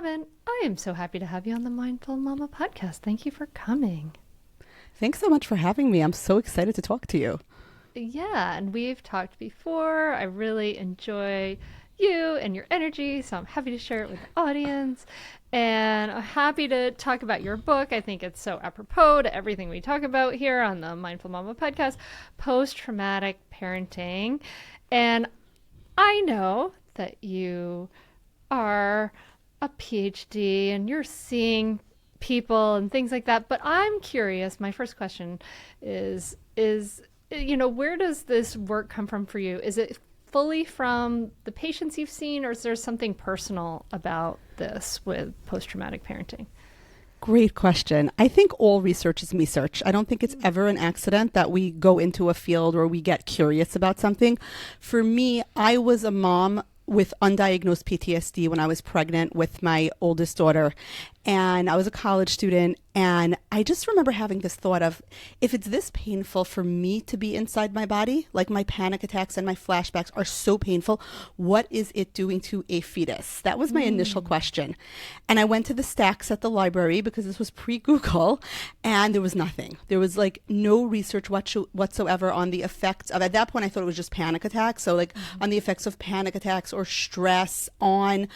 Robyn, I am so happy to have you on the Mindful Mama podcast. Thank you for coming. Thanks so much for having me. I'm so excited to talk to you. Yeah, and we've talked before. I really enjoy you and your energy, so I'm happy to share it with the audience. And I'm happy to talk about your book. I think it's so apropos to everything we talk about here on the Mindful Mama podcast, post-traumatic parenting. And I know that you are a PhD and you're seeing people and things like that. But I'm curious, my first question is, where does this work come from for you? Is it fully from the patients you've seen, or is there something personal about this with post-traumatic parenting? Great question. I think all research is me search. I don't think it's ever an accident that we go into a field or we get curious about something. For me, I was a mom with undiagnosed PTSD when I was pregnant with my oldest daughter. And I was a college student. And I just remember having this thought of, if it's this painful for me to be inside my body, like my panic attacks and my flashbacks are so painful, what is it doing to a fetus? That was my initial question. And I went to the stacks at the library because this was pre-Google, and there was nothing. There was like no research whatsoever on the effects of, at that point I thought it was just panic attacks. So like on the effects of panic attacks or stress on,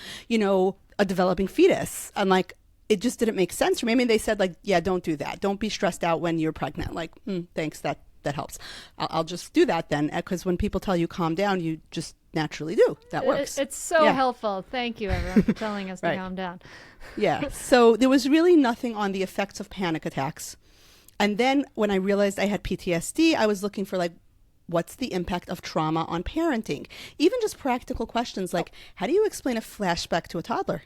a developing fetus. And like, it just didn't make sense for me. I mean, they said like, yeah, don't do that. Don't be stressed out when you're pregnant. Like, thanks, that helps. I'll just do that then. Because when people tell you calm down, you just naturally do. That works. It's so helpful. Thank you, everyone, for telling us to calm down. Yeah. So there was really nothing on the effects of panic attacks. And then when I realized I had PTSD, I was looking for like, what's the impact of trauma on parenting? Even just practical questions like, how do you explain a flashback to a toddler?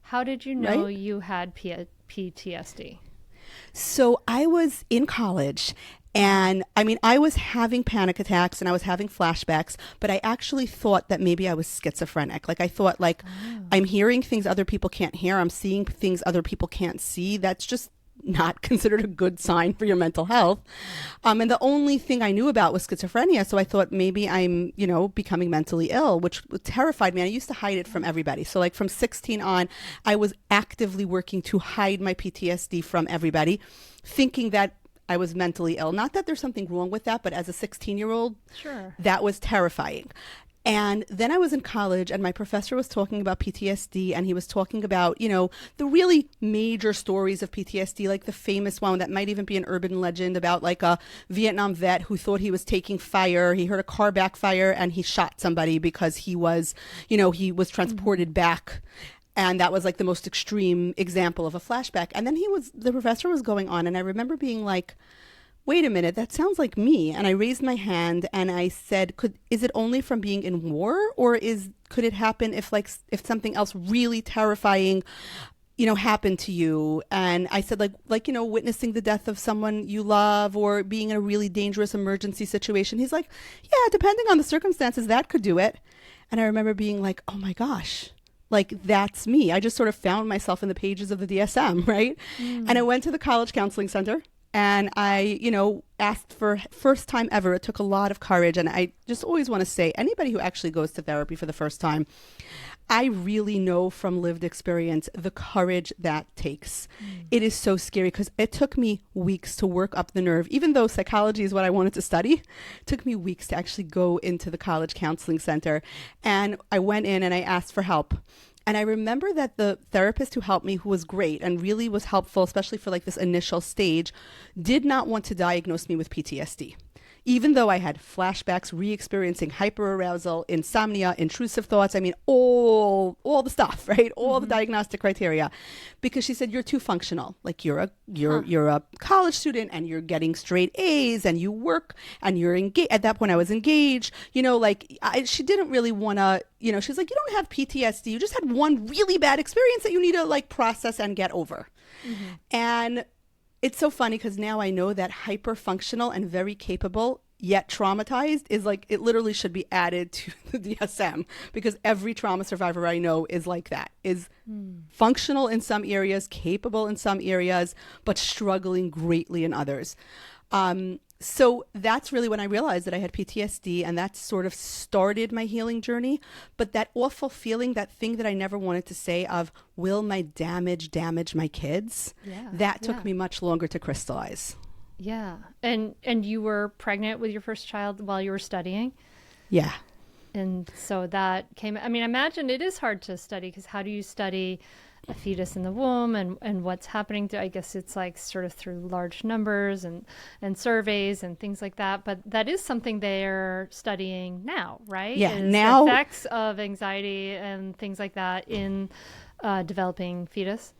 How did you know you had PTSD? So I was in college, and I mean, I was having panic attacks and I was having flashbacks, but I actually thought that maybe I was schizophrenic. Like I thought like, I'm hearing things other people can't hear. I'm seeing things other people can't see. That's just not considered a good sign for your mental health. And the only thing I knew about was schizophrenia. So I thought maybe I'm, becoming mentally ill, which terrified me. And I used to hide it from everybody. So like from 16 on, I was actively working to hide my PTSD from everybody, thinking that I was mentally ill. Not that there's something wrong with that, but as a 16-year-old, sure, that was terrifying. And then I was in college and my professor was talking about PTSD, and he was talking about, the really major stories of PTSD, like the famous one that might even be an urban legend about like a Vietnam vet who thought he was taking fire. He heard a car backfire and he shot somebody because he was transported back. And that was like the most extreme example of a flashback. And then the professor was going on, and I remember being like, wait a minute, that sounds like me. And I raised my hand and I said, is it only from being in war, or could it happen if something else really terrifying, happened to you? And I said like, witnessing the death of someone you love or being in a really dangerous emergency situation. He's like, yeah, depending on the circumstances, that could do it. And I remember being like, oh my gosh, like that's me. I just sort of found myself in the pages of the DSM, right? And I went to the college counseling center. And I, asked for first time ever. It took a lot of courage. And I just always want to say, anybody who actually goes to therapy for the first time, I really know from lived experience the courage that takes. It is so scary because it took me weeks to work up the nerve. Even though psychology is what I wanted to study, it took me weeks to actually go into the college counseling center. And I went in and I asked for help. And I remember that the therapist who helped me, who was great and really was helpful, especially for like this initial stage, did not want to diagnose me with PTSD. Even though I had flashbacks, re-experiencing hyperarousal, insomnia, intrusive thoughts, I mean, all the stuff, right? All the diagnostic criteria. Because she said, you're too functional. Like you're a college student and you're getting straight A's and you work and you're engaged. At that point I was engaged, she didn't really want to, she's like, you don't have PTSD. You just had one really bad experience that you need to like process and get over. And it's so funny because now I know that hyper-functional and very capable yet traumatized is like, it literally should be added to the DSM, because every trauma survivor I know is like that, is functional in some areas, capable in some areas, but struggling greatly in others. So that's really when I realized that I had PTSD, and that sort of started my healing journey. But that awful feeling, that thing that I never wanted to say of, will my damage my kids? Yeah. That Yeah. took me much longer to crystallize. Yeah. And you were pregnant with your first child while you were studying? Yeah. And so that came, I mean, I imagine it is hard to study because how do you study a fetus in the womb and what's happening to, I guess it's like sort of through large numbers and surveys and things like that. But that is something they're studying now, right? Yeah. Is Now, effects of anxiety and things like that in developing fetus.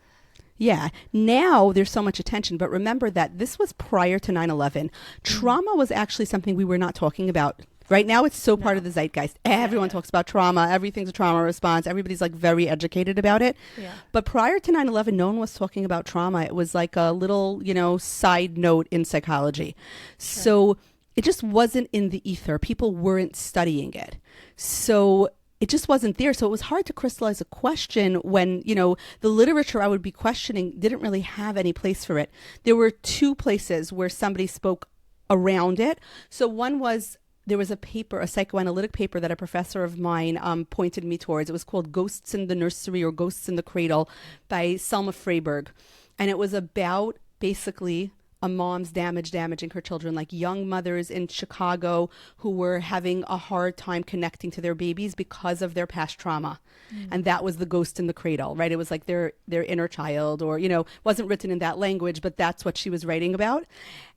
yeah, now there's so much attention, but remember that this was prior to 9/11. Trauma was actually something we were not talking about. Right now, it's so part No. of the zeitgeist. Yeah, Everyone yeah. talks about trauma. Everything's a trauma response. Everybody's like very educated about it. Yeah. But prior to 9/11, no one was talking about trauma. It was like a little, side note in psychology. Sure. So it just wasn't in the ether. People weren't studying it. So it just wasn't there. So it was hard to crystallize a question when, the literature I would be questioning didn't really have any place for it. There were two places where somebody spoke around it. So one was, there was a paper, a psychoanalytic paper that a professor of mine pointed me towards. It was called Ghosts in the Nursery or Ghosts in the Cradle by Selma Freyberg. And it was about basically a mom's damaging her children, like young mothers in Chicago who were having a hard time connecting to their babies because of their past trauma. And that was the ghost in the cradle, right? It was like their inner child, or, wasn't written in that language, but that's what she was writing about.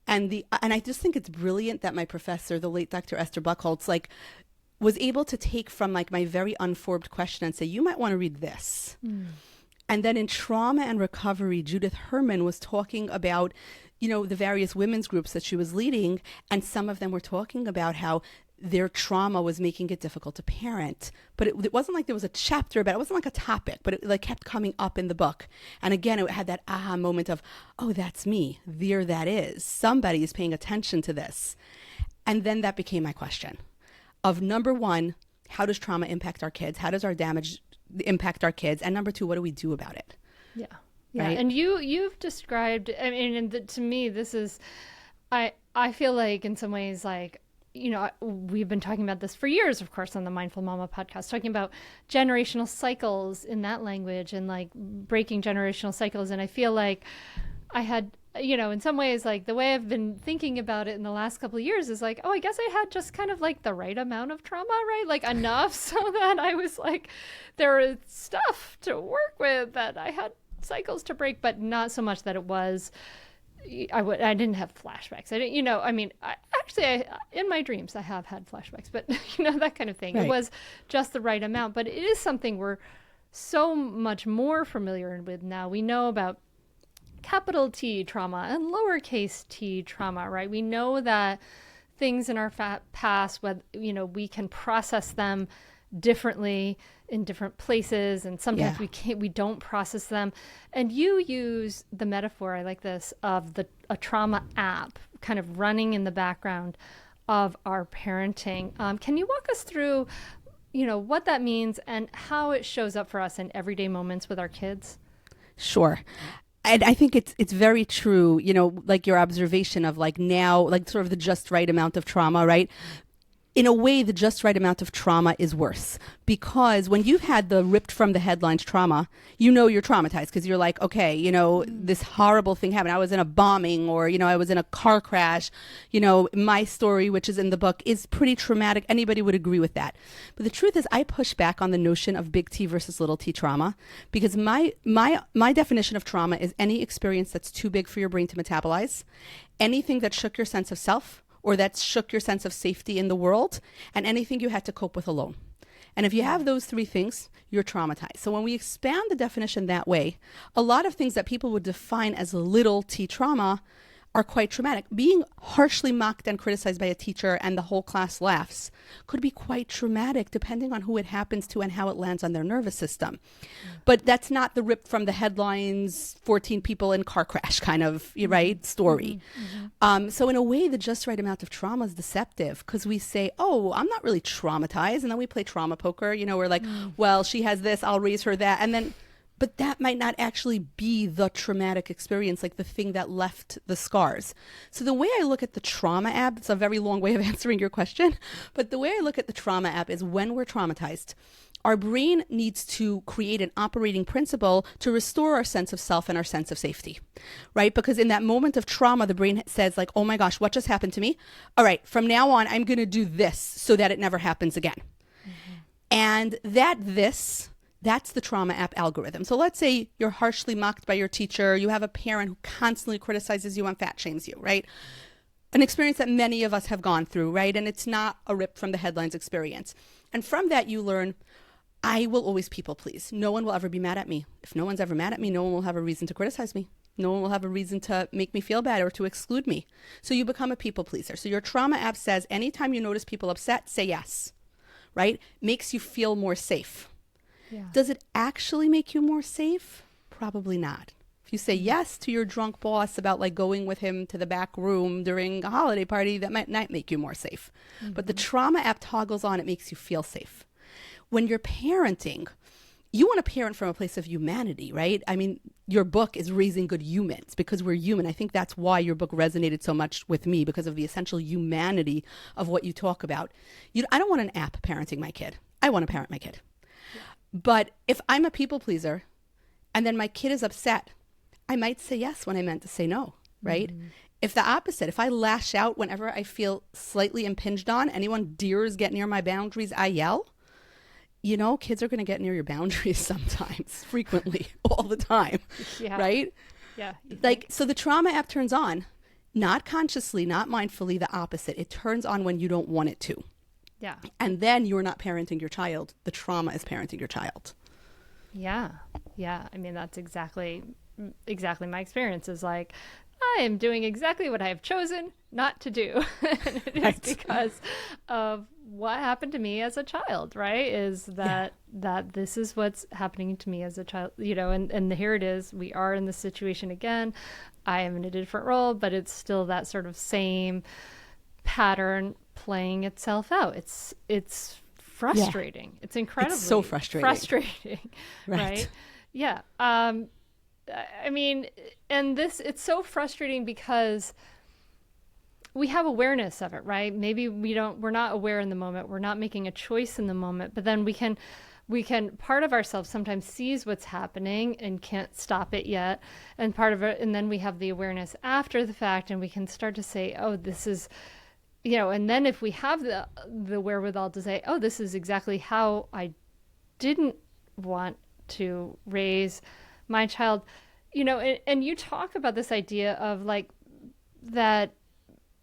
And I just think it's brilliant that my professor, the late Dr. Esther Buchholz, like was able to take from like my very unformed question and say, you might want to read this. And then in Trauma and Recovery, Judith Herman was talking about, the various women's groups that she was leading. And some of them were talking about how their trauma was making it difficult to parent. But it wasn't like there was a chapter about it. It wasn't like a topic, but it like kept coming up in the book. And again, it had that aha moment of, oh, that's me. There that is. Somebody is paying attention to this. And then that became my question of, number one, how does trauma impact our kids? How does our damage impact our kids? And number two, what do we do about it? Yeah. Yeah. Right? And you've described, I mean, to me, this is, I feel like in some ways, like, we've been talking about this for years, of course, on the Mindful Mama podcast, talking about generational cycles in that language and like breaking generational cycles. And I feel like I had, in some ways, like the way I've been thinking about it in the last couple of years is like, oh, I guess I had just kind of like the right amount of trauma, right? Like enough so that I was like, there was stuff to work with that I had cycles to break, but not so much that it was, I didn't have flashbacks. I didn't, I mean, in my dreams, I have had flashbacks, but that kind of thing. Right. It was just the right amount, but it is something we're so much more familiar with now. We know about capital T trauma and lowercase t trauma, right? We know that things in our past, we can process them differently in different places, and sometimes we don't process them. And you use the metaphor, I like this, of a trauma app kind of running in the background of our parenting. Can you walk us through, what that means and how it shows up for us in everyday moments with our kids? Sure. And I think it's very true, like your observation of like now, like sort of the just right amount of trauma, right? In a way, the just right amount of trauma is worse, because when you've had the ripped from the headlines trauma, you're traumatized because you're like, okay, this horrible thing happened. I was in a bombing, or, I was in a car crash. My story, which is in the book, is pretty traumatic. Anybody would agree with that. But the truth is, I push back on the notion of big T versus little t trauma, because my definition of trauma is any experience that's too big for your brain to metabolize, anything that shook your sense of self, or that shook your sense of safety in the world, and anything you had to cope with alone. And if you have those three things, you're traumatized. So when we expand the definition that way, a lot of things that people would define as little t trauma are quite traumatic. Being harshly mocked and criticized by a teacher and the whole class laughs could be quite traumatic, depending on who it happens to and how it lands on their nervous system. But that's not the ripped from the headlines, 14 people in car crash kind of, right, story. So in a way, the just right amount of trauma is deceptive, because we say, oh, I'm not really traumatized. And then we play trauma poker. We're like, well, she has this, I'll raise her that. And then but that might not actually be the traumatic experience, like the thing that left the scars. So the way I look at the trauma app, it's a very long way of answering your question, but the way I look at the trauma app is when we're traumatized, our brain needs to create an operating principle to restore our sense of self and our sense of safety, right? Because in that moment of trauma, the brain says like, oh my gosh, what just happened to me? All right, from now on, I'm going to do this so that it never happens again. Mm-hmm. And that's the trauma app algorithm. So let's say you're harshly mocked by your teacher. You have a parent who constantly criticizes you and fat shames you, right? An experience that many of us have gone through, right? And it's not a rip from the headlines experience. And from that, you learn, I will always people please. No one will ever be mad at me. If no one's ever mad at me, no one will have a reason to criticize me. No one will have a reason to make me feel bad or to exclude me. So you become a people pleaser. So your trauma app says anytime you notice people upset, say yes, right? Makes you feel more safe. Yeah. Does it actually make you more safe? Probably not. If you say yes to your drunk boss about like going with him to the back room during a holiday party, that might not make you more safe. Mm-hmm. But the trauma app toggles on, it makes you feel safe. When you're parenting, you want to parent from a place of humanity, right? I mean, your book is raising good humans because we're human. I think that's why your book resonated so much with me, because of the essential humanity of what you talk about. I don't want an app parenting my kid. I want to parent my kid. Yeah. But if I'm a people pleaser and then my kid is upset, I might say yes when I meant to say no, right? Mm-hmm. If the opposite, if I lash out whenever I feel slightly impinged on, anyone dares get near my boundaries, I yell. You know, kids are going to get near your boundaries sometimes, frequently, all the time, yeah. Right? Yeah. Like, so the trauma app turns on, not consciously, not mindfully, the opposite. It turns on when you don't want it to. Yeah. And then you're not parenting your child. The trauma is parenting your child. Yeah. Yeah. I mean, that's exactly my experience is like, I am doing exactly what I have chosen not to do. And it is because of what happened to me as a child, right? Is that this is what's happening to me as a child, you know, and here it is. We are in this situation again. I am in a different role, but it's still that sort of same pattern playing itself out. It's frustrating. Yeah. It's incredibly so frustrating. Right? Yeah. I mean, and it's so frustrating because we have awareness of it, right? Maybe we're not aware in the moment. We're not making a choice in the moment, but then we can, part of ourselves sometimes sees what's happening and can't stop it yet. And part of it, and then we have the awareness after the fact and we can start to say, oh, this is, you know, and then if we have the wherewithal to say, oh, this is exactly how I didn't want to raise my child, you know, and you talk about this idea of like that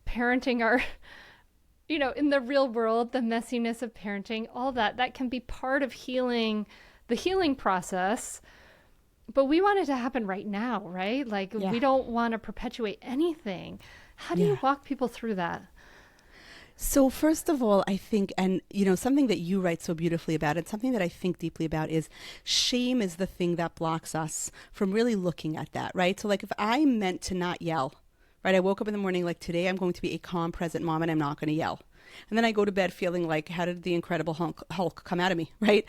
parenting our, you know, in the real world, the messiness of parenting, all that can be part of healing, the healing process, but we want it to happen right now, right? Like we don't want to perpetuate anything. How do you walk people through that? So first of all, I think, and you know, something that you write so beautifully about, and something that I think deeply about is shame is the thing that blocks us from really looking at that, right? So like if I meant to not yell, right? I woke up in the morning like today I'm going to be a calm, present mom and I'm not going to yell. And then I go to bed feeling like, how did the Incredible Hulk come out of me, right?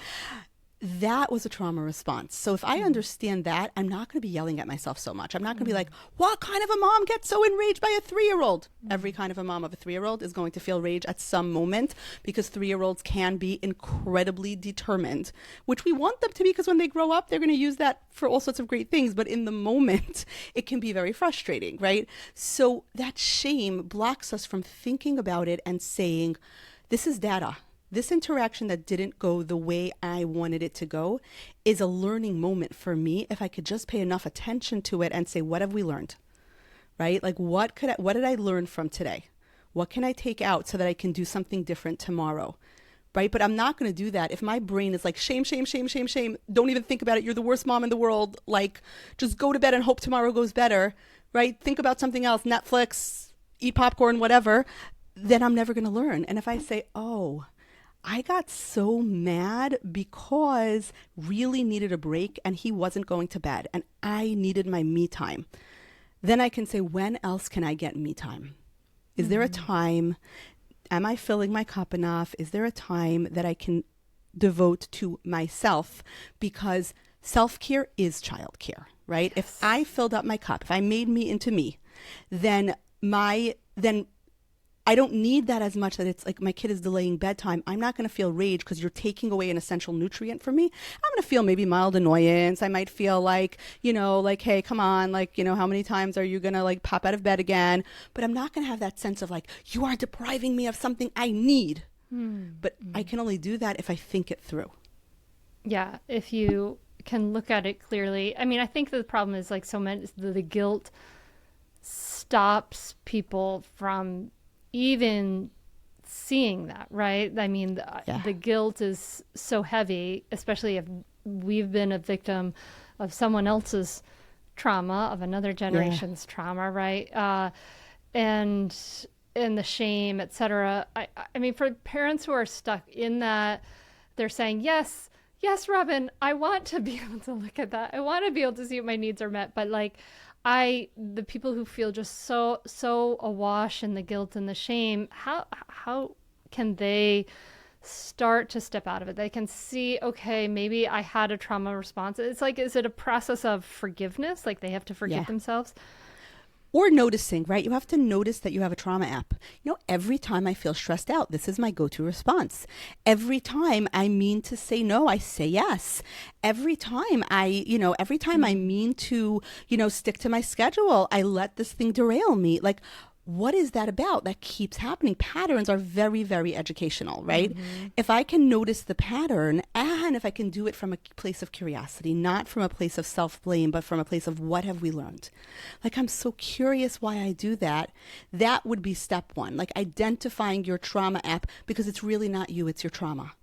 That was a trauma response. So if I understand that, I'm not going to be yelling at myself so much. I'm not going to be like, what kind of a mom gets so enraged by a 3-year-old? Every kind of a mom of a 3-year-old is going to feel rage at some moment because 3-year-olds can be incredibly determined, which we want them to be because when they grow up, they're going to use that for all sorts of great things. But in the moment, it can be very frustrating, right? So that shame blocks us from thinking about it and saying, this is data. This interaction that didn't go the way I wanted it to go is a learning moment for me if I could just pay enough attention to it and say, what have we learned? Right? Like, what did I learn from today? What can I take out so that I can do something different tomorrow? Right? But I'm not going to do that if my brain is like, shame, shame, shame, shame, shame. Don't even think about it. You're the worst mom in the world. Like, just go to bed and hope tomorrow goes better. Right? Think about something else, Netflix, eat popcorn, whatever. Then I'm never going to learn. And if I say, oh, I got so mad because really needed a break and he wasn't going to bed and I needed my me time. Then I can say, when else can I get me time? Is there a time? Am I filling my cup enough? Is there a time that I can devote to myself? Because Self-care is childcare, right? If Yes. I filled up my cup, if I made me into me, then then I don't need that as much that it's like my kid is delaying bedtime. I'm not going to feel rage because you're taking away an essential nutrient from me. I'm going to feel maybe mild annoyance. I might feel like, like, hey, come on, like, how many times are you going to like pop out of bed again? But I'm not going to have that sense of like, you are depriving me of something I need. But I can only do that if I think it through. Yeah, if you can look at it clearly. I mean, I think the problem is like so many, the guilt stops people from even seeing that, right? I mean, Yeah. the guilt is so heavy, especially if we've been a victim of someone else's trauma, of another generation's trauma, right? And and the shame, etc. I mean, for parents who are stuck in that, they're saying, yes, yes, Robyn, I want to be able to look at that. I want to be able to see if my needs are met. But like, the people who feel just so awash in the guilt and the shame, how can they start to step out of it? They can see, okay, maybe I had a trauma response. It's like, is it a process of forgiveness? Like they have to forgive Yeah. themselves? Or noticing, right? You have to notice that you have a trauma app. Every time I feel stressed out, this is my go-to response. Every time I mean to say no, I say yes. Every time I mean to, stick to my schedule, I let this thing derail me. Like, what is that about? That keeps happening. Patterns are very, very educational, right? If I can notice the pattern and if I can do it from a place of curiosity, not from a place of self-blame, but from a place of what have we learned? Like, I'm so curious why I do that. That would be step one, like identifying your trauma app, because it's really not you, it's your trauma.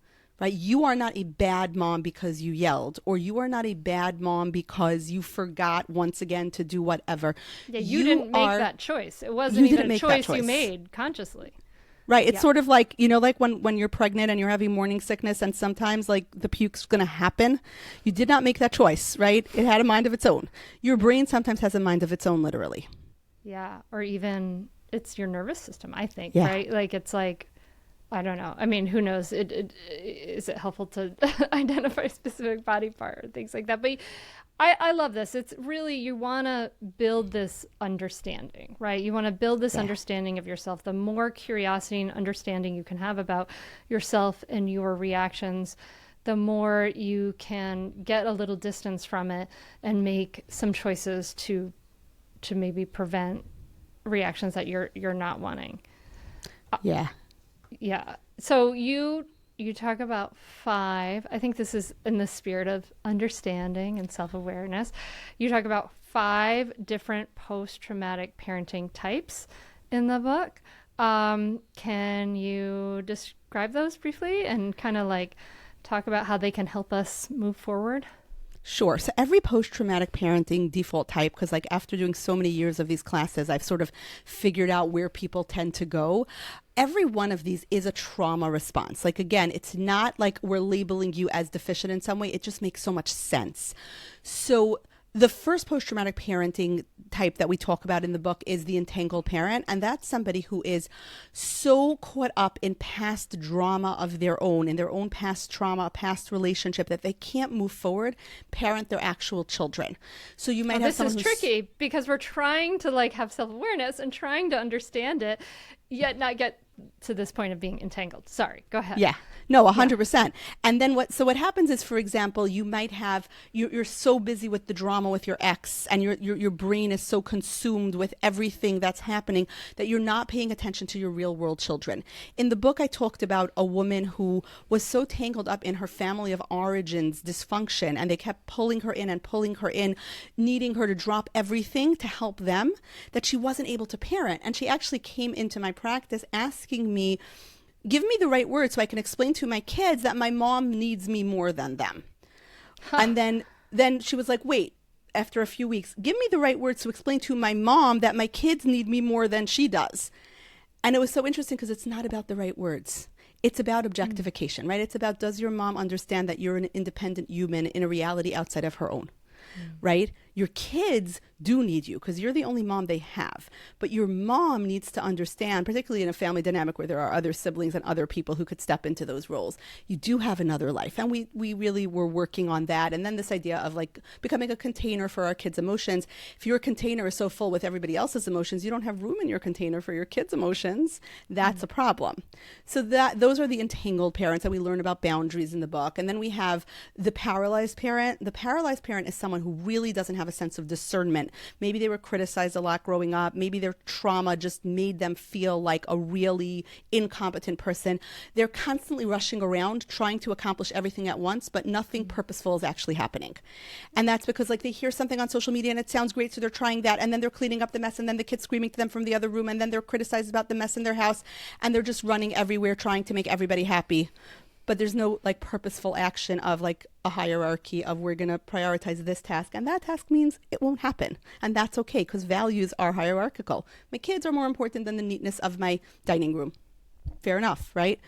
Right? You are not a bad mom because you yelled, or you are not a bad mom because you forgot once again to do whatever. Yeah, you didn't make that choice. It wasn't You even didn't a make that choice you choice. made consciously. Right. It's Yeah. sort of like, like when you're pregnant and you're having morning sickness and sometimes like the puke's going to happen. You did not make that choice, right? It had a mind of its own. Your brain sometimes has a mind of its own, literally. Yeah, or even it's your nervous system, I think, Yeah. right? Like it's like, I don't know. I mean, who knows? Is it helpful to identify a specific body part or things like that? But I love this. It's really, you want to build this understanding, right? You want to build this Yeah. understanding of yourself. The more curiosity and understanding you can have about yourself and your reactions, the more you can get a little distance from it and make some choices to maybe prevent reactions that you're not wanting. Yeah. Yeah. So you talk about 5. I think this is in the spirit of understanding and self-awareness. You talk about 5 different post-traumatic parenting types in the book. Can you describe those briefly and kind of like talk about how they can help us move forward? Sure. So every post-traumatic parenting default type, because like after doing so many years of these classes, I've sort of figured out where people tend to go. Every one of these is a trauma response. Like, again, it's not like we're labeling you as deficient in some way. It just makes so much sense. So the first post-traumatic parenting type that we talk about in the book is the entangled parent. And that's somebody who is so caught up in past drama of their own, in their own past trauma, past relationship, that they can't move forward, parent their actual children. So you might have This someone is who's tricky because we're trying to like have self-awareness and trying to understand it, yet not get to this point of being entangled. Sorry, go ahead. Yeah. No, 100%. And then what happens is, for example, you might have, you're so busy with the drama with your ex, and your brain is so consumed with everything that's happening that you're not paying attention to your real world children. In the book, I talked about a woman who was so tangled up in her family of origins dysfunction, and they kept pulling her in, needing her to drop everything to help them, that she wasn't able to parent. And she actually came into my practice asking me, give me the right words so I can explain to my kids that my mom needs me more than them. And then she was like, wait, after a few weeks, give me the right words to explain to my mom that my kids need me more than she does. And it was so interesting because it's not about the right words. It's about objectification, right? It's about, does your mom understand that you're an independent human in a reality outside of her own? Right? Your kids do need you because you're the only mom they have. But your mom needs to understand, particularly in a family dynamic where there are other siblings and other people who could step into those roles, you do have another life. And we really were working on that. And then this idea of like becoming a container for our kids' emotions. If your container is so full with everybody else's emotions, you don't have room in your container for your kids' emotions. That's a problem. So those are the entangled parents, and we learn about boundaries in the book. And then we have the paralyzed parent. The paralyzed parent is someone who really doesn't have a sense of discernment. Maybe they were criticized a lot growing up. Maybe their trauma just made them feel like a really incompetent person. They're constantly rushing around trying to accomplish everything at once, but nothing purposeful is actually happening. And that's because like they hear something on social media and it sounds great, so they're trying that, and then they're cleaning up the mess, and then the kid's screaming to them from the other room, and then they're criticized about the mess in their house, and they're just running everywhere trying to make everybody happy. But there's no like purposeful action of like a hierarchy of we're going to prioritize this task, and that task means it won't happen, and that's okay because values are hierarchical. My kids are more important than the neatness of my dining room. Fair enough, right?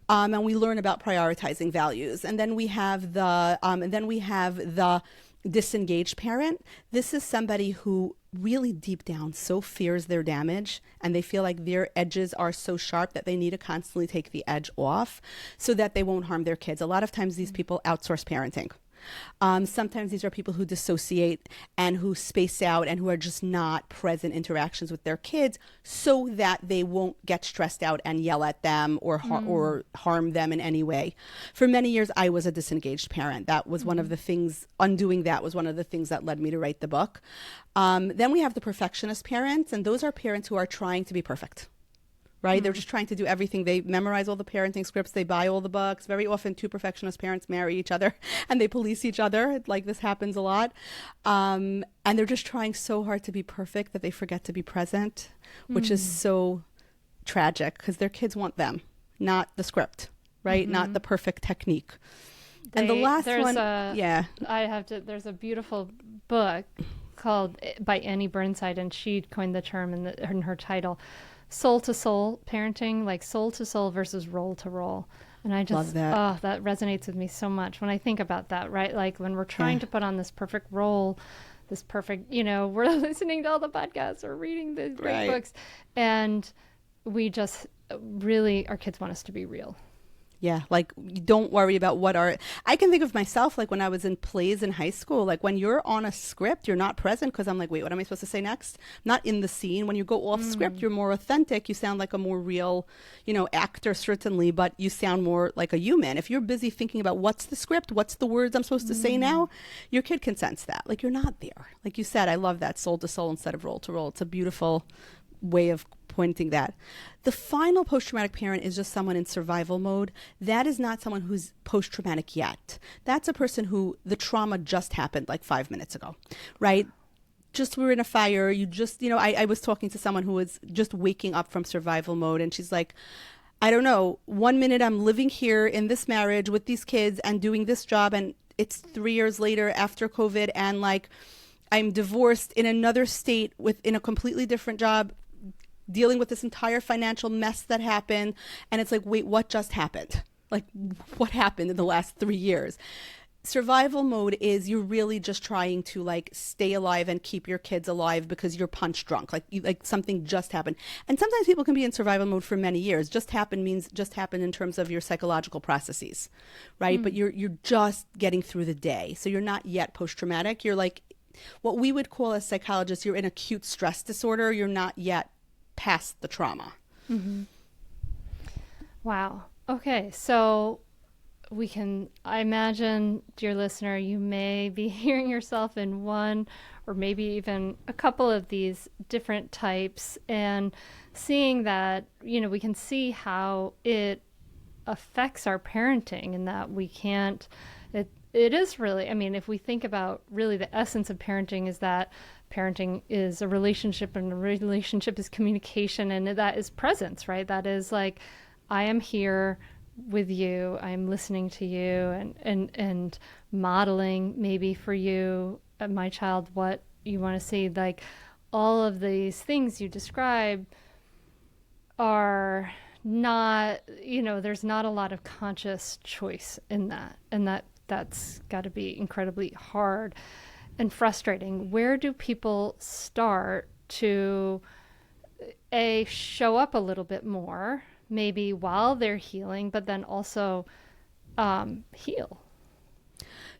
And we learn about prioritizing values, and then we have the disengaged parent. This is somebody who really deep down so fears their damage, and they feel like their edges are so sharp that they need to constantly take the edge off so that they won't harm their kids. A lot of times these people outsource parenting. Sometimes these are people who dissociate and who space out and who are just not present interactions with their kids so that they won't get stressed out and yell at them or harm them in any way. For many years, I was a disengaged parent. That was one of the things, undoing that was one of the things that led me to write the book. Then we have the perfectionist parents, and those are parents who are trying to be perfect. Right? They're just trying to do everything. They memorize all the parenting scripts. They buy all the books. Very often, two perfectionist parents marry each other and they police each other. Like this happens a lot. And they're just trying so hard to be perfect that they forget to be present, which is so tragic because their kids want them, not the script, right? Not the perfect technique. And the last one, there's a beautiful book called by Annie Burnside, and she coined the term in her title, soul to soul parenting, like soul to soul versus role to role. And I just love that. that resonates with me so much when I think about that, right? Like when we're trying to put on this perfect role, this perfect, we're listening to all the podcasts or reading the great books, and we just really, our kids want us to be real. Yeah, like don't worry about I can think of myself like when I was in plays in high school, like when you're on a script, you're not present because I'm like, wait, what am I supposed to say next? Not in the scene. When you go off script, you're more authentic. You sound like a more real, actor certainly, but you sound more like a human. If you're busy thinking about what's the script, what's the words I'm supposed to say now, your kid can sense that. Like you're not there. Like you said, I love that soul to soul instead of role to role. It's a beautiful way of pointing that. The final post-traumatic parent is just someone in survival mode. That is not someone who's post-traumatic yet. That's a person who the trauma just happened like 5 minutes ago, right? Just we're in a fire. You just, I was talking to someone who was just waking up from survival mode, and she's like, I don't know, 1 minute I'm living here in this marriage with these kids and doing this job, and it's 3 years later after COVID, and like I'm divorced in another state in a completely different job, dealing with this entire financial mess that happened. And it's like, wait, what just happened? Like, what happened in the last 3 years? Survival mode is you're really just trying to like stay alive and keep your kids alive because you're punch drunk. Like something just happened. And sometimes people can be in survival mode for many years. Just happen means just happen in terms of your psychological processes, right? But you're just getting through the day. So you're not yet post-traumatic. You're like what we would call as psychologists, you're in acute stress disorder. You're not yet past the trauma. Wow. Okay. So I imagine, dear listener, you may be hearing yourself in one or maybe even a couple of these different types, and seeing that, we can see how it affects our parenting, and that we can't, it is really, if we think about really the essence of parenting is that parenting is a relationship, and a relationship is communication, and that is presence, right? That is like, I am here with you, I'm listening to you, and modeling maybe for you, my child, what you want to see. Like all of these things you describe are not, there's not a lot of conscious choice in that, and that's got to be incredibly hard. and frustrating. Where do people start to show up a little bit more, maybe while they're healing, but then also heal?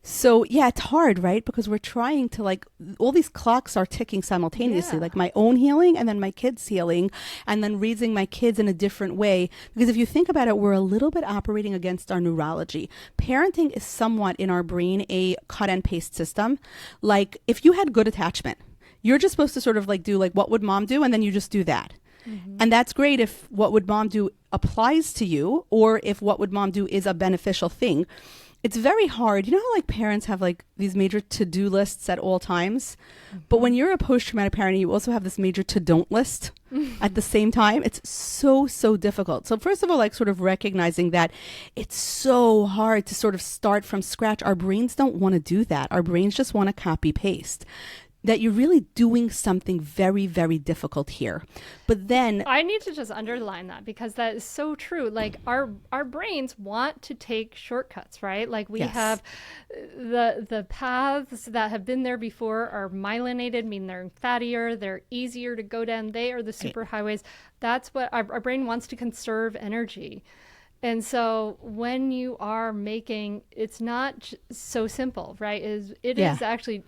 So yeah, it's hard, right? Because we're trying to like all these clocks are ticking simultaneously, Yeah. like my own healing and then my kids' healing and then raising my kids in a different way. Because if you think about it, we're a little bit operating against our neurology. Parenting is somewhat in our brain a cut and paste system. Like if you had good attachment, you're just supposed to sort of like do like what would mom do and then you just do that. And that's great if what would mom do applies to you or if what would mom do is a beneficial thing. It's very hard. You know how like parents have like these major to-do lists at all times? But when you're a post-traumatic parent, you also have this major to-don't list at the same time. It's so, so difficult. So first of all, like sort of recognizing that it's so hard to sort of start from scratch. Our brains don't want to do that. Our brains just want to copy paste. That you're really doing something very, very difficult here. But then I need to just underline that because that is so true. Like our brains want to take shortcuts, right? Like we yes. have the paths that have been there before are myelinated, meaning they're fattier, they're easier to go down. They are the super highways. That's what our brain wants to conserve energy. And so when you are making, it's not so simple, right? It is actually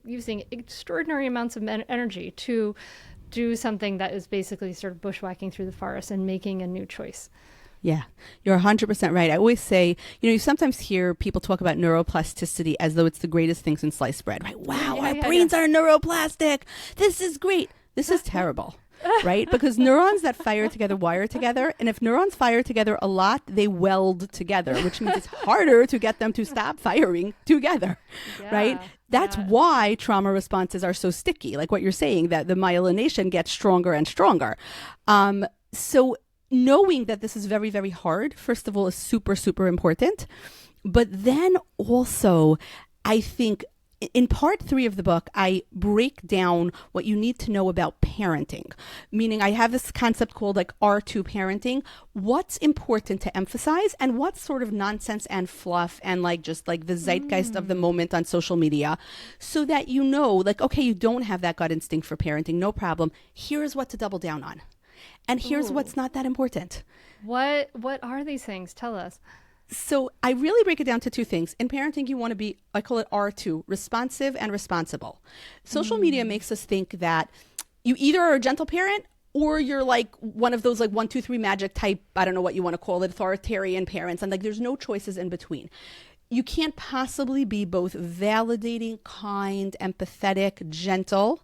using extraordinary amounts of energy to do something that is basically sort of bushwhacking through the forest and making a new choice. Yeah, you're 100% right. I always say, you sometimes hear people talk about neuroplasticity as though it's the greatest thing since sliced bread, right? Wow, our brains are neuroplastic. This is great. This is terrible. Right? Because neurons that fire together wire together. And if neurons fire together a lot, they weld together, which means it's harder to get them to stop firing together. Right? That's why trauma responses are so sticky. Like what you're saying, that the myelination gets stronger and stronger. So knowing that this is very, very hard, first of all, is super, super important. But then also, I think in part 3 of the book, I break down what you need to know about parenting, meaning I have this concept called like R2 parenting, what's important to emphasize and what's sort of nonsense and fluff and like just like the zeitgeist of the moment on social media so that like, okay, you don't have that gut instinct for parenting, no problem. Here's what to double down on. And here's what's not that important. What are these things? Tell us. So I really break it down to 2 things. In parenting, you want to be, I call it R2, responsive and responsible. Social media makes us think that you either are a gentle parent or you're like one of those like 1, 2, 3 magic type, I don't know what you want to call it, authoritarian parents. And like there's no choices in between. You can't possibly be both validating, kind, empathetic, gentle,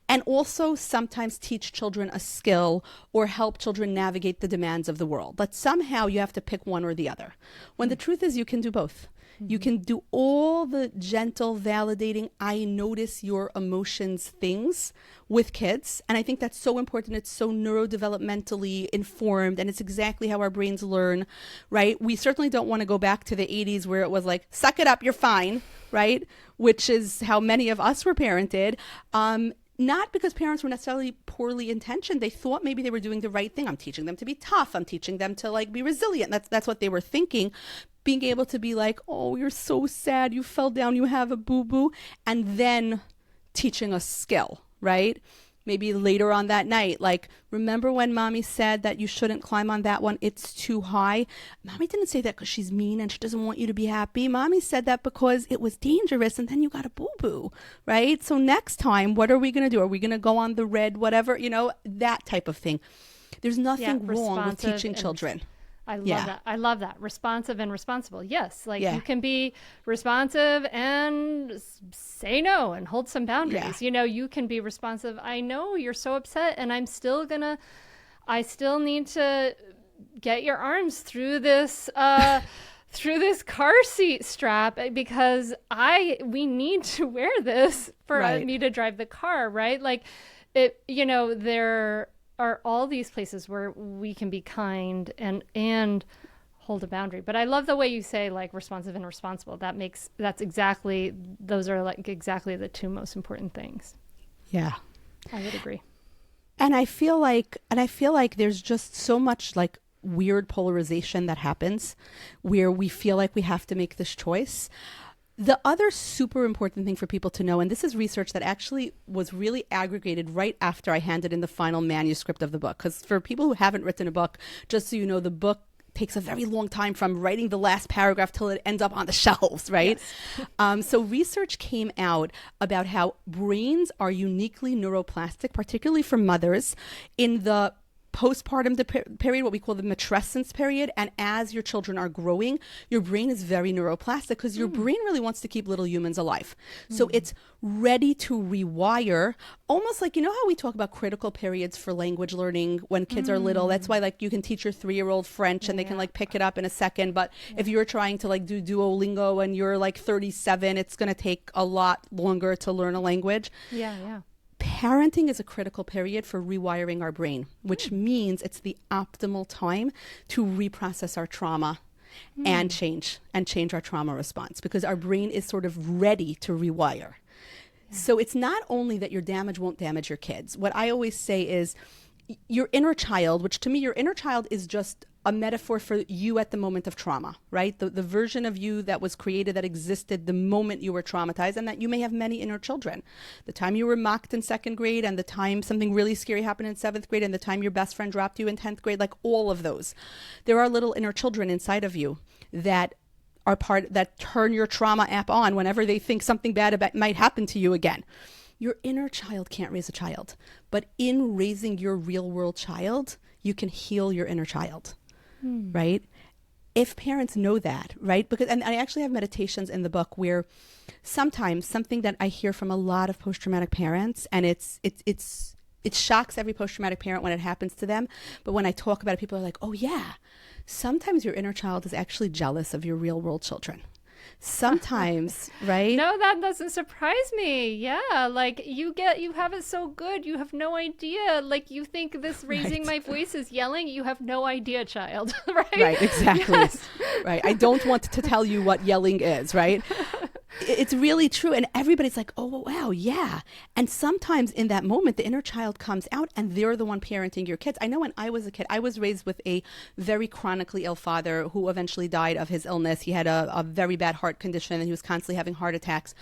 and also sometimes teach children a skill or help children navigate the demands of the world. But somehow you have to pick one or the other. When the truth is you can do both. You can do all the gentle, validating, I notice your emotions things with kids. And I think that's so important. It's so neurodevelopmentally informed. And it's exactly how our brains learn, right? We certainly don't want to go back to the 80s where it was like, suck it up, you're fine, right? Which is how many of us were parented. Not because parents were necessarily poorly intentioned. They thought maybe they were doing the right thing. I'm teaching them to be tough. I'm teaching them to like be resilient. That's what they were thinking. Being able to be like, oh, you're so sad. You fell down. You have a boo-boo. And then teaching a skill, right? Maybe later on that night, like, remember when mommy said that you shouldn't climb on that one? It's too high. Mommy didn't say that because she's mean and she doesn't want you to be happy. Mommy said that because it was dangerous and then you got a boo-boo, right? So next time, what are we going to do? Are we going to go on the red, whatever, that type of thing. There's nothing wrong with teaching children. I love that. I love that. Responsive and responsible. Yes. Like you can be responsive and say no and hold some boundaries. You can be responsive. I know you're so upset and I still need to get your arms through this, through this car seat strap because we need to wear this for me to drive the car. Right. Like there are all these places where we can be kind and hold a boundary. But I love the way you say like responsive and responsible. Those are like exactly the 2 most important things. Yeah. I would agree. And I feel like there's just so much like weird polarization that happens where we feel like we have to make this choice. The other super important thing for people to know, and this is research that actually was really aggregated right after I handed in the final manuscript of the book. Because for people who haven't written a book, just so you know, the book takes a very long time from writing the last paragraph till it ends up on the shelves, right? Yes. So research came out about how brains are uniquely neuroplastic, particularly for mothers, in the postpartum period, what we call the matrescence period. And as your children are growing, your brain is very neuroplastic because your brain really wants to keep little humans alive. So it's ready to rewire, almost like, you know how we talk about critical periods for language learning when kids are little. That's why like you can teach your 3-year-old French and they can like pick it up in a second. But if you're trying to like do Duolingo and you're like 37, it's going to take a lot longer to learn a language. Yeah. Parenting is a critical period for rewiring our brain, which means it's the optimal time to reprocess our trauma and change our trauma response, because our brain is sort of ready to rewire. So it's not only that your damage won't damage your kids. What I always say is your inner child, which to me, your inner child is just a metaphor for you at the moment of trauma, right? The version of you that was created, that existed the moment you were traumatized, and that you may have many inner children. The time you were mocked in 2nd grade, and the time something really scary happened in 7th grade, and the time your best friend dropped you in 10th grade, like all of those. There are little inner children inside of you that are that turn your trauma app on whenever they think something bad might happen to you again. Your inner child can't raise a child, but in raising your real world child, you can heal your inner child. Right? If parents know that, right? Because, and I actually have meditations in the book where sometimes something that I hear from a lot of post-traumatic parents, and it shocks every post-traumatic parent when it happens to them. But when I talk about it, people are like, oh yeah, sometimes your inner child is actually jealous of your real world children. Sometimes, right? No, that doesn't surprise me. Yeah, like you have it so good. You have no idea. Like you think this raising my voice is yelling. You have no idea, child. Right? Right, exactly. Yes. Right. I don't want to tell you what yelling is, right? It's really true. And everybody's like, oh, wow, yeah. And sometimes in that moment, the inner child comes out and they're the one parenting your kids. I know when I was a kid, I was raised with a very chronically ill father who eventually died of his illness. He had a very bad heart condition and he was constantly having heart attacks.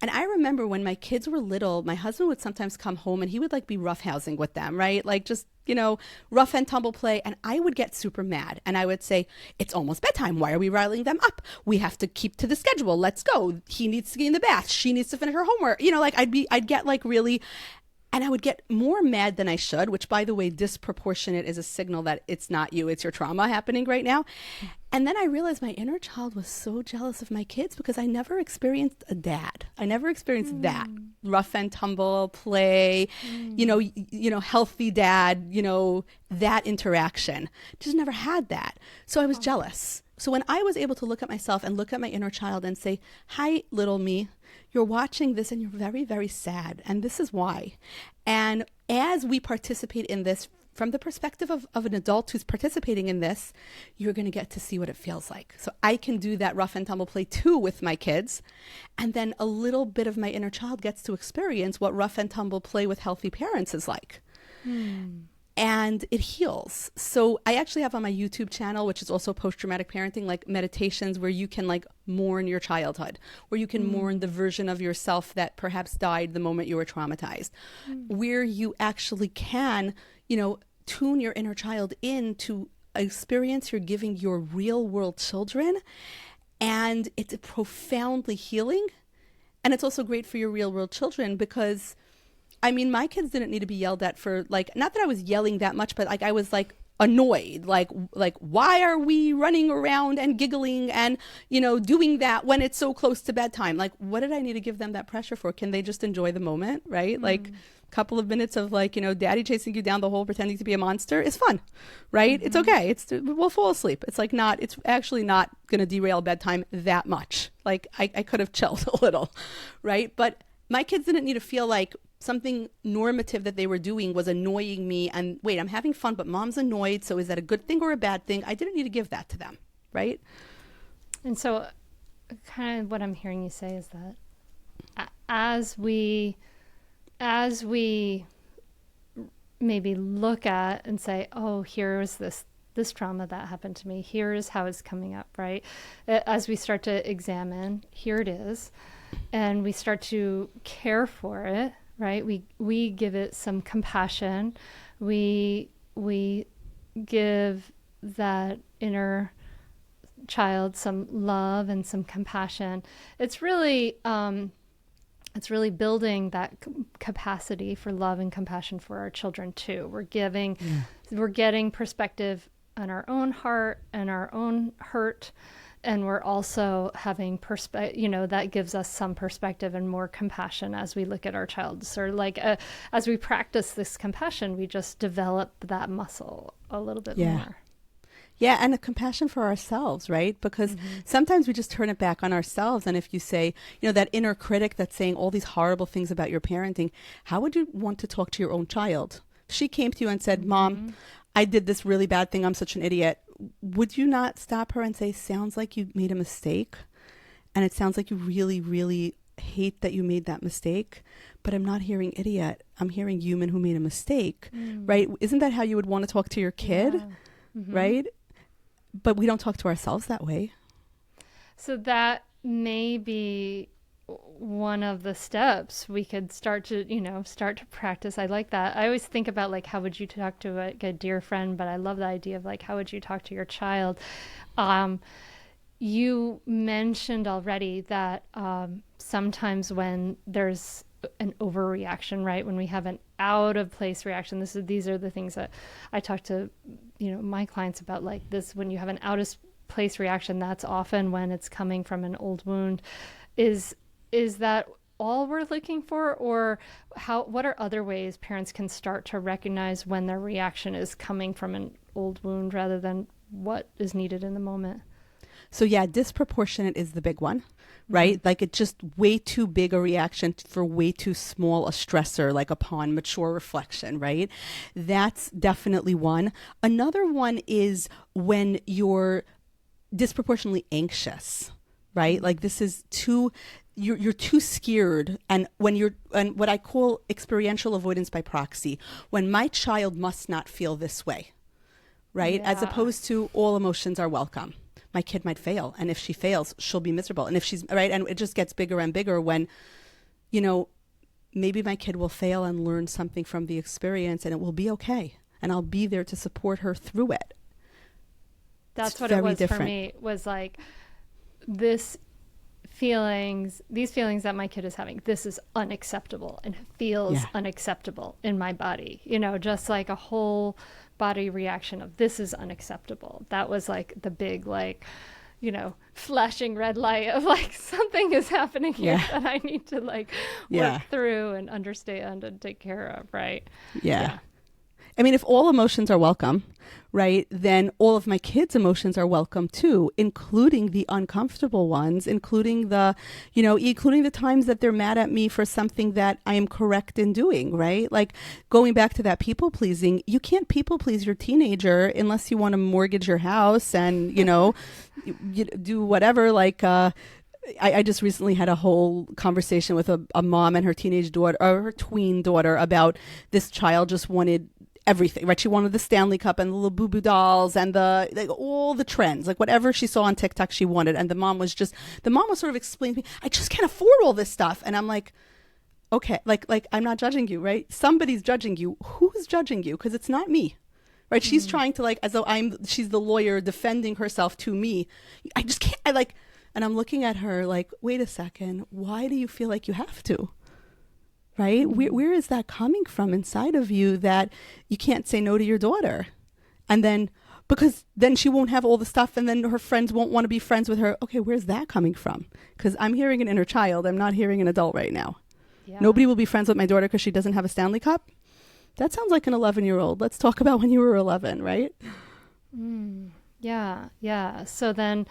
And I remember when my kids were little, my husband would sometimes come home and he would like be roughhousing with them, right? Like just, you know, rough and tumble play. And I would get super mad. And I would say, it's almost bedtime. Why are we riling them up? We have to keep to the schedule. Let's go. He needs to get in the bath. She needs to finish her homework. You know, like I'd get like really, and I would get more mad than I should, which by the way, disproportionate is a signal that it's not you, it's your trauma happening right now. And then I realized my inner child was so jealous of my kids because I never experienced a dad. I never experienced that rough and tumble play, you know, healthy dad, you know, that interaction. Just never had that. So I was jealous. So when I was able to look at myself and look at my inner child and say, hi, little me, you're watching this and you're very, very sad. And this is why. And as we participate in this from the perspective of an adult who's participating in this, you're going to get to see what it feels like. So I can do that rough and tumble play too with my kids. And then a little bit of my inner child gets to experience what rough and tumble play with healthy parents is like. And it heals. So I actually have on my YouTube channel, which is also post-traumatic parenting, like meditations where you can like mourn your childhood, where you can mourn the version of yourself that perhaps died the moment you were traumatized, where you actually can, you know, tune your inner child in to experience you're giving your real world children. And it's profoundly healing. And it's also great for your real world children because I mean, my kids didn't need to be yelled at for like, not that I was yelling that much, but like I was like annoyed, like why are we running around and giggling and, you know, doing that when it's so close to bedtime? Like, what did I need to give them that pressure for? Can they just enjoy the moment, right? Like a couple of minutes of like, you know, daddy chasing you down the hole, pretending to be a monster is fun, right? It's okay. We'll fall asleep. It's like it's actually not going to derail bedtime that much. Like I could have chilled a little, right? But my kids didn't need to feel like something normative that they were doing was annoying me. And wait, I'm having fun, but mom's annoyed. So is that a good thing or a bad thing? I didn't need to give that to them. Right. And so kind of what I'm hearing you say is that as we maybe look at and say, oh, here's this this trauma that happened to me. Here's how it's coming up, right? As we start to examine, here it is, and we start to care for it, right? We give it some compassion. We give that inner child some love and some compassion. It's really building that capacity for love and compassion for our children too. We're getting perspective on our own heart and our own hurt, and we're also having that gives us some perspective and more compassion as we look at our child. So as we practice this compassion, we just develop that muscle a little bit more. Yeah, and a compassion for ourselves, right? Because sometimes we just turn it back on ourselves. And if you say, that inner critic that's saying all these horrible things about your parenting, how would you want to talk to your own child? If she came to you and said, Mom, I did this really bad thing. I'm such an idiot. Would you not stop her and say, sounds like you made a mistake? And it sounds like you really, really hate that you made that mistake. But I'm not hearing idiot. I'm hearing human who made a mistake, right? Isn't that how you would want to talk to your kid, right? But we don't talk to ourselves that way. So that may be one of the steps we could start to practice. I like that. I always think about like, how would you talk to a dear friend, but I love the idea of like, how would you talk to your child? You mentioned already that sometimes when there's an overreaction, right? When we have an out of place reaction, these are the things that I talk to, my clients about, like this, when you have an out of place reaction, that's often when it's coming from an old wound. Is that all we're looking for, or what are other ways parents can start to recognize when their reaction is coming from an old wound rather than what is needed in the moment? So yeah, disproportionate is the big one, right? Like it's just way too big a reaction for way too small a stressor, like upon mature reflection, right? That's definitely one. Another one is when you're disproportionately anxious, right? Like this is you're too scared. And and what I call experiential avoidance by proxy, when my child must not feel this way, right? As opposed to all emotions are welcome. My kid might fail. And if she fails, she'll be miserable. And if she's right. And it just gets bigger and bigger when, maybe my kid will fail and learn something from the experience, and it will be okay. And I'll be there to support her through it. That's what it was different for me, was like these feelings that my kid is having, this is unacceptable, and it feels unacceptable in my body, just like a whole body reaction of this is unacceptable. That was like the big, flashing red light of like, something is happening here that I need to work through and understand and take care of. Right. Yeah. I mean, if all emotions are welcome, right, then all of my kids' emotions are welcome too, including the uncomfortable ones, including including the times that they're mad at me for something that I am correct in doing, right? Like going back to that people pleasing, you can't people please your teenager unless you want to mortgage your house and, you do whatever, like, I just recently had a whole conversation with a mom and her teenage daughter, or her tween daughter, about this child just wanted everything, right? She wanted the Stanley Cup and the little boo-boo dolls and all the trends, like whatever she saw on TikTok she wanted. And the mom was sort of explaining to me, I just can't afford all this stuff. And I'm like, okay, like I'm not judging you, right? Somebody's judging you. Who's judging you? Because it's not me, right? She's trying to as though she's the lawyer defending herself to me. I just can't, and I'm looking at her like, wait a second, why do you feel like you have to? Right? Where is that coming from inside of you that you can't say no to your daughter? And then, because then she won't have all the stuff, and then her friends won't want to be friends with her. Okay, where's that coming from? Because I'm hearing an inner child. I'm not hearing an adult right now. Yeah. Nobody will be friends with my daughter because she doesn't have a Stanley Cup. That sounds like an 11-year-old. Let's talk about when you were 11, right? Yeah. So then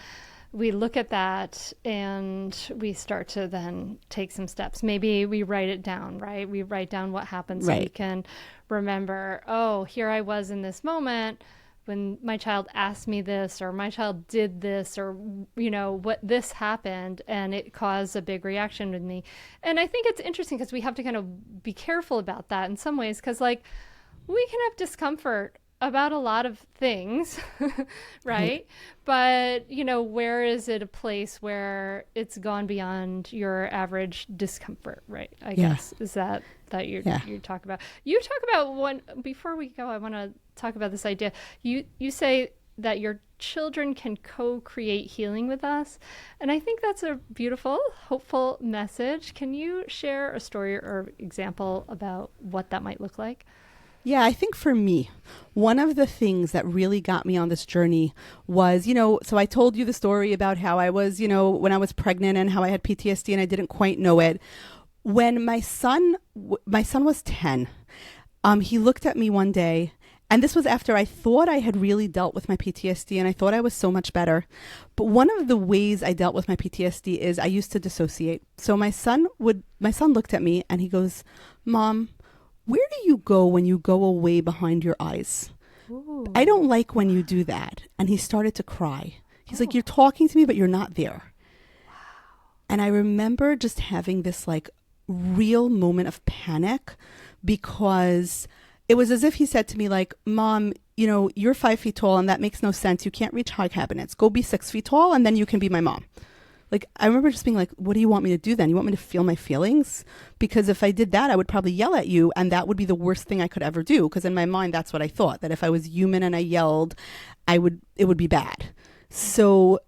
we look at that and we start to then take some steps. Maybe we write it down, right? We write down what happened so we can remember, oh, here I was in this moment when my child asked me this, or my child did this, or, what this happened, and it caused a big reaction with me. And I think it's interesting because we have to kind of be careful about that in some ways, because we can have discomfort about a lot of things, Right. right? But, where is it a place where it's gone beyond your average discomfort, right? I Yeah. guess is that you Yeah. you talk about. You talk about one before we go, I want to talk about this idea. You say that your children can co-create healing with us, and I think that's a beautiful, hopeful message. Can you share a story or example about what that might look like? Yeah, I think for me, one of the things that really got me on this journey was, so I told you the story about how I was, when I was pregnant and how I had PTSD and I didn't quite know it. When my son was 10, he looked at me one day, and this was after I thought I had really dealt with my PTSD and I thought I was so much better. But one of the ways I dealt with my PTSD is I used to dissociate. So my son looked at me and he goes, "Mom, where do you go when you go away behind your eyes? I Ooh. don't like when you do that." And he started to cry. He's like, Oh. "You're talking to me, but you're not there." And I remember just having this like real moment of panic because it was as if he said to me, like, "Mom, you're 5 feet tall and that makes no sense. You can't reach high cabinets. Go be 6 feet tall and then you can be my mom." Like, I remember just being like, "What do you want me to do then? You want me to feel my feelings? Because if I did that, I would probably yell at you. And that would be the worst thing I could ever do." Because in my mind, that's what I thought, that if I was human and I yelled, it would be bad. So,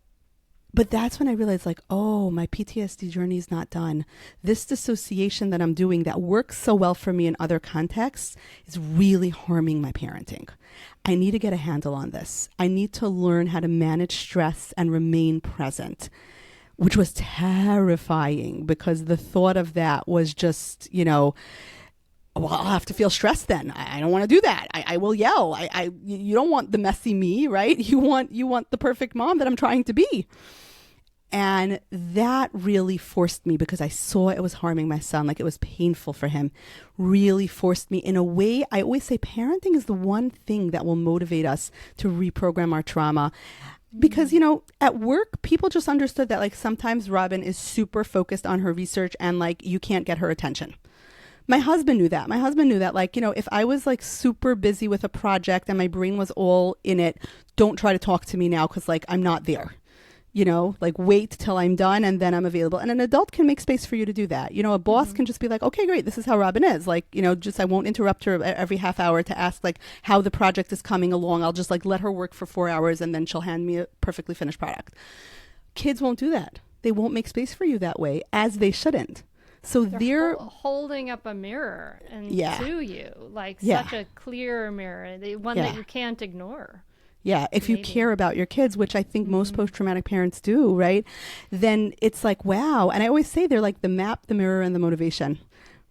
but that's when I realized, like, oh, my PTSD journey is not done. This dissociation that I'm doing that works so well for me in other contexts is really harming my parenting. I need to get a handle on this. I need to learn how to manage stress and remain present, which was terrifying because the thought of that was just, well, I'll have to feel stressed then. I don't want to do that. I will yell. You don't want the messy me, right? You want the perfect mom that I'm trying to be. And that really forced me, because I saw it was harming my son, like it was painful for him, really forced me in a way. I always say parenting is the one thing that will motivate us to reprogram our trauma. Because, at work, people just understood that, like, sometimes Robyn is super focused on her research and, like, you can't get her attention. My husband knew that. My husband knew that, like, if I was, like, super busy with a project and my brain was all in it, don't try to talk to me now because, like, I'm not there. Like, wait till I'm done and then I'm available. And an adult can make space for you to do that. A boss Mm-hmm. can just be like, "Okay, great. This is how Robyn is." Like, just I won't interrupt her every half hour to ask, like, how the project is coming along. I'll just, like, let her work for 4 hours and then she'll hand me a perfectly finished product. Kids won't do that. They won't make space for you that way, as they shouldn't. So They're they're, holding up a mirror and yeah, to you, like yeah, such a clear mirror, the one that yeah. you can't ignore, Yeah, if you maybe. care about your kids, which I think most Mm-hmm. post-traumatic parents do, right? Then it's like, wow. And I always say they're like the map, the mirror, and the motivation,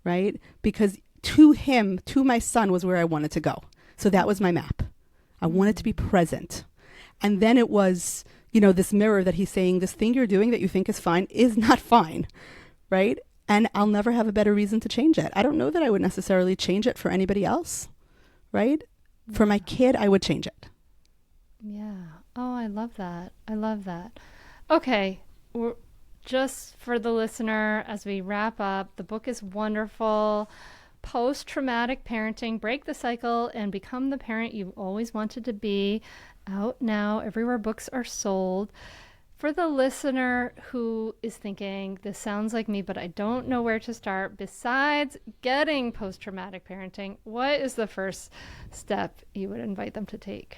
right? Because to my son was where I wanted to go. So that was my map. I wanted to be Mm-hmm. present. And then it was, this mirror that he's saying, this thing you're doing that you think is fine is not fine, right? And I'll never have a better reason to change it. I don't know that I would necessarily change it for anybody else, right? For my Yeah. kid, I would change it. Yeah. Oh, I love that. I love that. Okay. We're, just for the listener, as we wrap up, the book is wonderful. Post traumatic parenting, break the cycle and become the parent you always wanted to be. Out now, everywhere books are sold. For the listener who is thinking, this sounds like me, but I don't know where to start, besides getting post traumatic parenting, what is the first step you would invite them to take?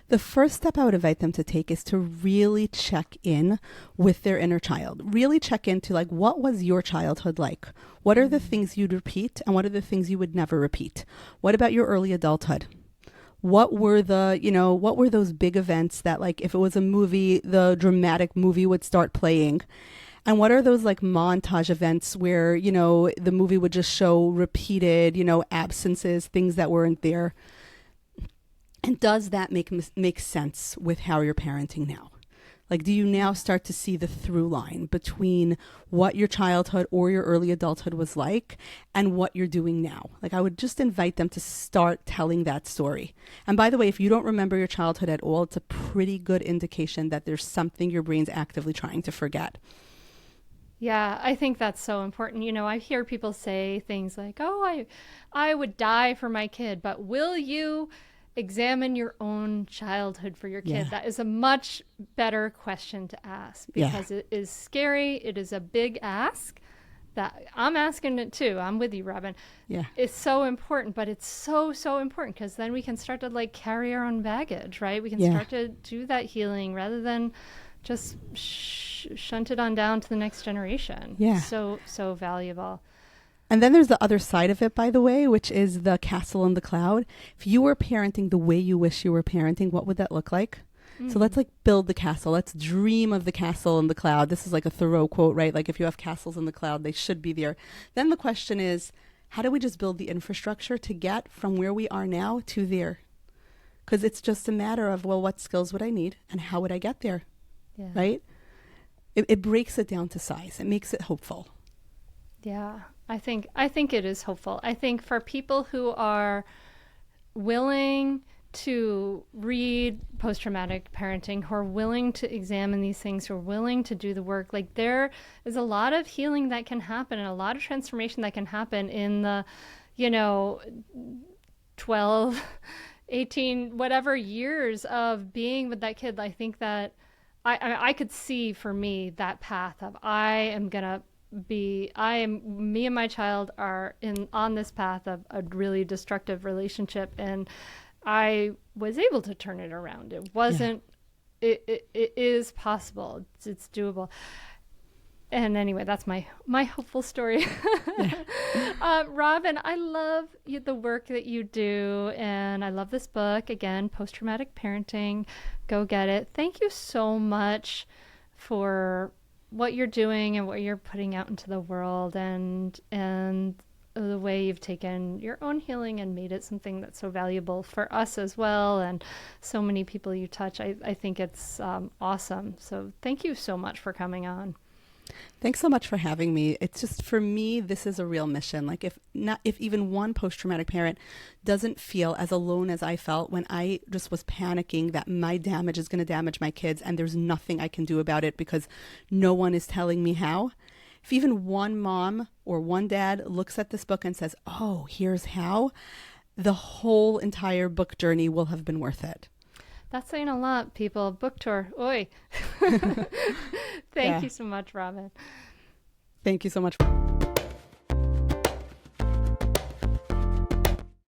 The first step I would invite them to take is to really check in with their inner child. Really check into, like, what was your childhood like? What are the Mm. things you'd repeat and what are the things you would never repeat? What about your early adulthood? What were those big events that, like, if it was a movie, the dramatic movie would start playing? And what are those, like, montage events where, the movie would just show repeated, absences, things that weren't there? And does that make sense with how you're parenting now? Like, do you now start to see the through line between what your childhood or your early adulthood was like and what you're doing now? Like, I would just invite them to start telling that story. And by the way, if you don't remember your childhood at all, it's a pretty good indication that there's something your brain's actively trying to forget. Yeah, I think that's so important. I hear people say things like, "Oh, I would die for my kid," but will you? examine your own childhood for your kid. Yeah. That is a much better question to ask Yeah. because it is scary. It is a big ask that I'm asking it too. I'm with you, Robyn. Yeah. It's so important, but it's so important because then we can start to like carry our own baggage, right? We can Yeah. start to do that healing rather than just shunt it on down to the next generation. Yeah. So valuable. And then there's the other side of it, by the way, which is the castle in the cloud. If you were parenting the way you wish you were parenting, what would that look like? So let's like build the castle. Let's dream of the castle in the cloud. This is like a Thoreau quote, right? Like if you have castles in the cloud, they should be there. Then the question is, how do we just build the infrastructure to get from where we are now to there? Because it's just a matter of, well, what skills would I need and how would I get there, Yeah. right? It breaks it down to size. It makes it hopeful. Yeah. I think it is hopeful. I think for people who are willing to read post-traumatic parenting, who are willing to examine these things, who are willing to do the work, like there is a lot of healing that can happen and a lot of transformation that can happen in the, 12, 18, whatever years of being with that kid. I think that I could see for me that path of me and my child are on this path of a really destructive relationship, and I was able to turn it around. It wasn't, it is possible. It's doable. And anyway, that's my hopeful story. Robyn, I love the work that you do, and I love this book. Again, Post-Traumatic Parenting. Go get it. Thank you so much for what you're doing and what you're putting out into the world, and the way you've taken your own healing and made it something that's so valuable for us as well, and so many people you touch. I think it's awesome. So thank you so much for coming on. Thanks so much for having me. It's just, for me, this is a real mission. Like if even one post-traumatic parent doesn't feel as alone as I felt when I just was panicking that my damage is going to damage my kids and there's nothing I can do about it because no one is telling me how. If even one mom or one dad looks at this book and says, oh, here's how, the whole entire book journey will have been worth it. That's saying a lot, people. Book tour. Oi. Thank you so much, Robyn. Thank you so much.